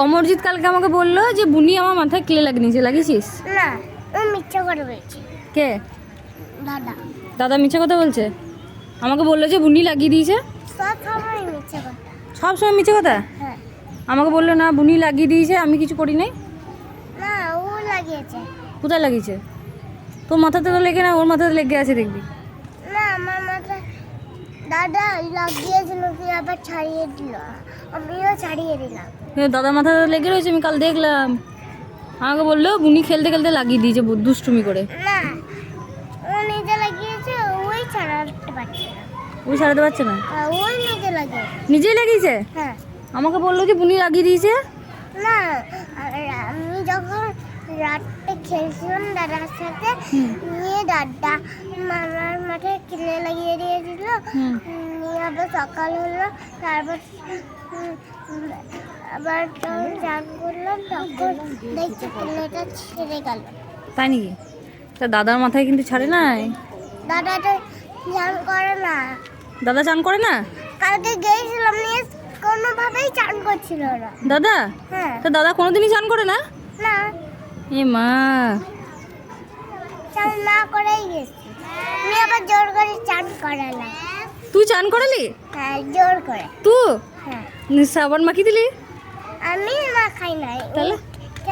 অমরজিৎ কালকে আমাকে বললো যে বুনি আমার মাথায় ক্লে লাগিয়েছে, লাগিয়েছিস? না, ও মিথ্যা কথা বলছে। কে? দাদা। দাদা মিথ্যে কথা বলছে? আমাকে বললো যে বুনি লাগিয়ে দিয়েছে। সব সময় মিথ্যা কথা। সব সময় মিথ্যে কথা? হ্যাঁ। আমাকে বললো না বুনি লাগিয়ে দিয়েছে, আমি কিছু করি নাই। না, ও লাগিয়েছে। কোথায় লাগিয়েছে? তোর মাথাতে তো লেগে না, ওর মাথাতে লেগে আছে দেখবি। না, আমার মাথায় দাদা লাগিয়েছিল, তুই আবার ছাড়িয়ে দিল, আমিও ছাড়িয়ে দিলাম। দাদার মাথাতে লেগে রয়েছে, আমি কাল দেখলাম। আমাকে বললো বুনি খেলতে খেলতে লাগিয়ে দিয়েছে দুষ্টুমি করে। না, ও নিজে লাগিয়েছে, ওই ছাড়াতে পারছে না। ওই সারাতে পারছে না? ওই নিজে লাগিয়েছে। নিজেই লাগিয়েছে? হ্যাঁ। আমাকে বললো যে বুনি লাগিয়ে দিয়েছে। না, আমি যখন রাতে খেলছিলাম দাদার সাথে, নিয়ে দাদা মামার মাথায় কিলে লাগিয়ে দিয়েছিল। নিয়ে আবার সকাল হলো, তারপর আবার যখন চান করলাম তখন দেখছি কিলেটা ছেড়ে গেল। তাই নাকি? তা দাদার মাথায় কিন্তু ছাড়ে নাই। দাদা তো চান করে না। দাদা চান করে না? কালকে গিয়েছিলাম, নিয়ে কোনোভাবেই চান করছিল না দাদা? হ্যাঁ। তা দাদা কোনোদিনই চান করে না? না, এ মা, চান না করেই গেছি। আমি আবার জোর করে চান করালাম। তুই চান করালি? হ্যাঁ, জোর করে। তুই হ্যাঁ, সাবান মাখিয়ে দিলি? আমি না খাই নাই, তাহলে?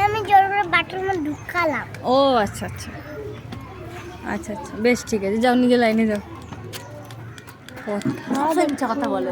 আমি জোর করে বাথরুমে ঢুকালাম। ও আচ্ছা আচ্ছা আচ্ছা আচ্ছা, বেশ ঠিক আছে, যাও নিজের লাইনে যাও। কথা বলে।